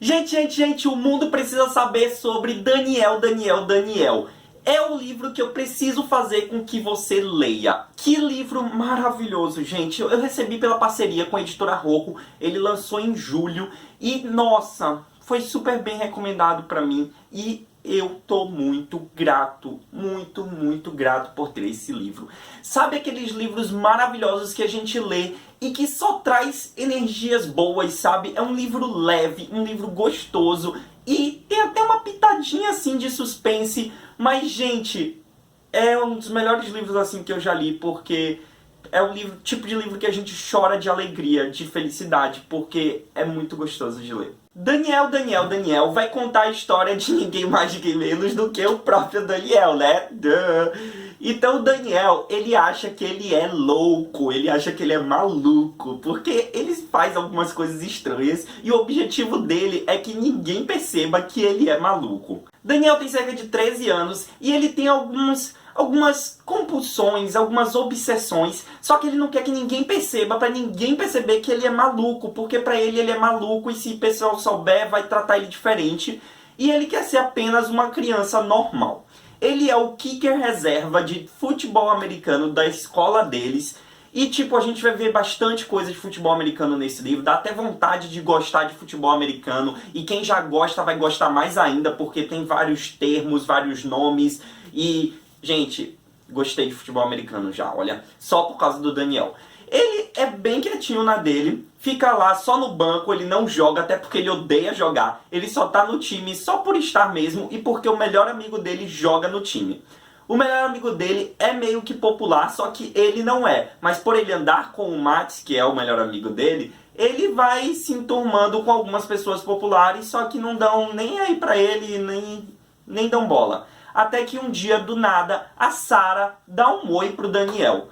Gente, o mundo precisa saber sobre Daniel. É o livro que eu preciso fazer com que você leia. Que livro maravilhoso, gente. Eu recebi pela parceria com a editora Rocco. Ele lançou em julho e, nossa, foi super bem recomendado pra mim. E eu tô muito grato, muito grato por ter esse livro. Sabe aqueles livros maravilhosos que a gente lê e que só traz energias boas, sabe? É um livro leve, um livro gostoso e tem até uma pitadinha assim de suspense. Mas, gente, é um dos melhores livros assim que eu já li, porque é o tipo de livro que a gente chora de alegria, de felicidade, porque é muito gostoso de ler. Daniel vai contar a história de ninguém mais, ninguém menos do que o próprio Daniel, né? Então o Daniel, ele acha que ele é louco, ele acha que ele é maluco, porque ele faz algumas coisas estranhas e o objetivo dele é que ninguém perceba que ele é maluco. Daniel tem cerca de 13 anos e ele tem algumas compulsões, algumas obsessões, só que ele não quer que ninguém perceba, pra ninguém perceber que ele é maluco, porque pra ele é maluco e se o pessoal souber vai tratar ele diferente, e ele quer ser apenas uma criança normal. Ele é o kicker reserva de futebol americano da escola deles, e tipo, a gente vai ver bastante coisa de futebol americano nesse livro, dá até vontade de gostar de futebol americano, e quem já gosta vai gostar mais ainda, porque tem vários termos, vários nomes, e gente, gostei de futebol americano já, olha, só por causa do Daniel. Ele é bem quietinho na dele, fica lá só no banco, ele não joga, até porque ele odeia jogar. Ele só tá no time só por estar mesmo e porque o melhor amigo dele joga no time. O melhor amigo dele é meio que popular, só que ele não é. Mas por ele andar com o Max, que é o melhor amigo dele, ele vai se enturmando com algumas pessoas populares, só que não dão nem aí pra ele, nem dão bola. Até que um dia, do nada, a Sarah dá um oi pro Daniel.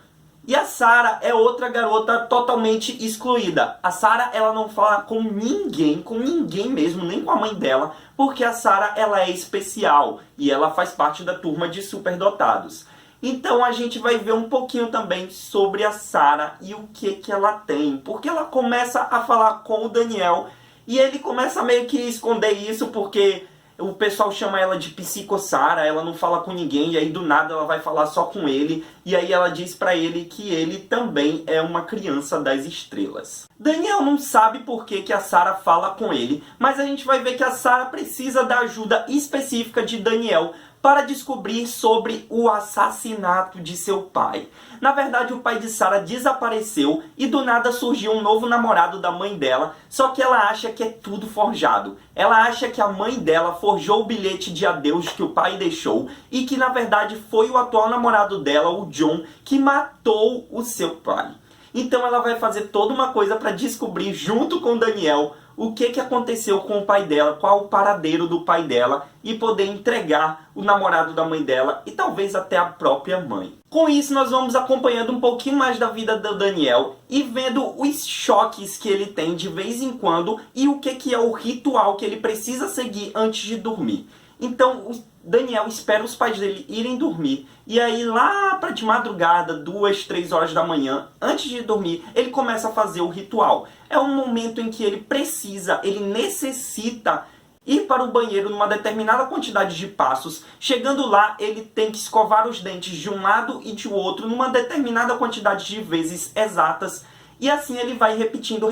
E a Sarah é outra garota totalmente excluída. A Sarah, ela não fala com ninguém mesmo, nem com a mãe dela, porque a Sarah, ela é especial e ela faz parte da turma de superdotados. Então a gente vai ver um pouquinho também sobre a Sarah e o que ela tem. Porque ela começa a falar com o Daniel e ele começa meio que esconder isso porque o pessoal chama ela de Psico-Sarah, ela não fala com ninguém, e aí do nada ela vai falar só com ele, e aí ela diz pra ele que ele também é uma criança das estrelas. Daniel não sabe por que a Sarah fala com ele, mas a gente vai ver que a Sarah precisa da ajuda específica de Daniel para descobrir sobre o assassinato de seu pai. Na verdade, o pai de Sarah desapareceu e do nada surgiu um novo namorado da mãe dela, só que ela acha que é tudo forjado. Ela acha que a mãe dela forjou o bilhete de adeus que o pai deixou e que na verdade foi o atual namorado dela, o John, que matou o seu pai. Então ela vai fazer toda uma coisa para descobrir junto com Daniel o que aconteceu com o pai dela, qual o paradeiro do pai dela e poder entregar o namorado da mãe dela e talvez até a própria mãe. Com isso nós vamos acompanhando um pouquinho mais da vida do Daniel e vendo os choques que ele tem de vez em quando e o que é o ritual que ele precisa seguir antes de dormir. Então o Daniel espera os pais dele irem dormir e aí lá para de madrugada, 2, 3 horas da manhã, antes de dormir, ele começa a fazer o ritual. É um momento em que ele necessita ir para o banheiro numa determinada quantidade de passos. Chegando lá, ele tem que escovar os dentes de um lado e de outro numa determinada quantidade de vezes exatas. E assim ele vai repetindo,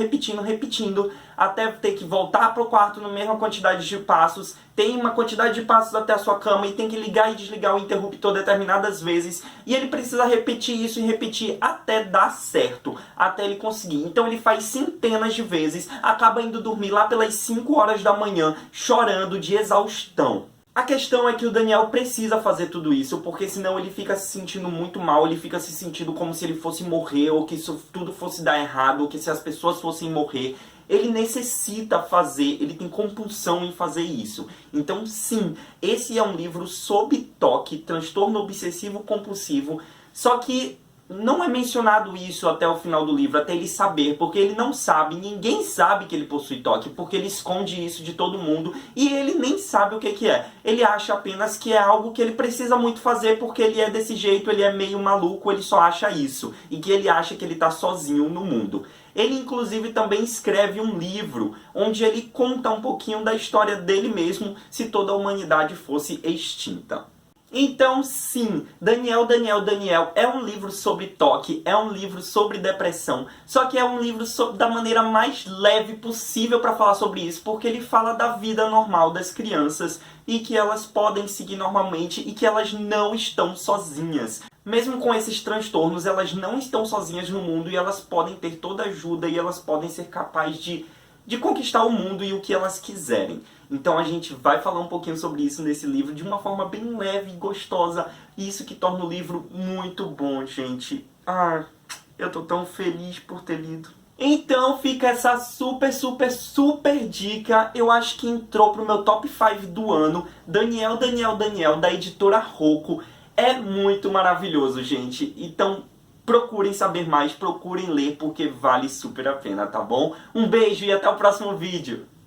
até ter que voltar para o quarto na mesma quantidade de passos. Tem uma quantidade de passos até a sua cama e tem que ligar e desligar o interruptor determinadas vezes. E ele precisa repetir isso e repetir até dar certo, até ele conseguir. Então ele faz centenas de vezes, acaba indo dormir lá pelas 5 horas da manhã, chorando de exaustão. A questão é que o Daniel precisa fazer tudo isso, porque senão ele fica se sentindo muito mal, ele fica se sentindo como se ele fosse morrer, ou que isso tudo fosse dar errado, ou que se as pessoas fossem morrer. Ele necessita fazer, ele tem compulsão em fazer isso. Então sim, esse é um livro sob toque, transtorno obsessivo compulsivo, só que não é mencionado isso até o final do livro, até ele saber, porque ele não sabe, ninguém sabe que ele possui toque, porque ele esconde isso de todo mundo e ele nem sabe o que que é. Ele acha apenas que é algo que ele precisa muito fazer porque ele é desse jeito, ele é meio maluco, ele só acha isso. E que ele acha que ele tá sozinho no mundo. Ele inclusive também escreve um livro onde ele conta um pouquinho da história dele mesmo se toda a humanidade fosse extinta. Então sim, Daniel, Daniel, Daniel é um livro sobre toque, é um livro sobre depressão, só que é um livro da maneira mais leve possível para falar sobre isso, porque ele fala da vida normal das crianças e que elas podem seguir normalmente e que elas não estão sozinhas. Mesmo com esses transtornos, elas não estão sozinhas no mundo e elas podem ter toda ajuda e elas podem ser capazes de conquistar o mundo e o que elas quiserem. Então a gente vai falar um pouquinho sobre isso nesse livro de uma forma bem leve e gostosa. E isso que torna o livro muito bom, gente. Ah, eu tô tão feliz por ter lido. Então fica essa super, super, super dica. Eu acho que entrou pro meu top 5 do ano. Daniel, Daniel, Daniel, da editora Rocco. É muito maravilhoso, gente. Então procurem saber mais, procurem ler, porque vale super a pena, tá bom? Um beijo e até o próximo vídeo.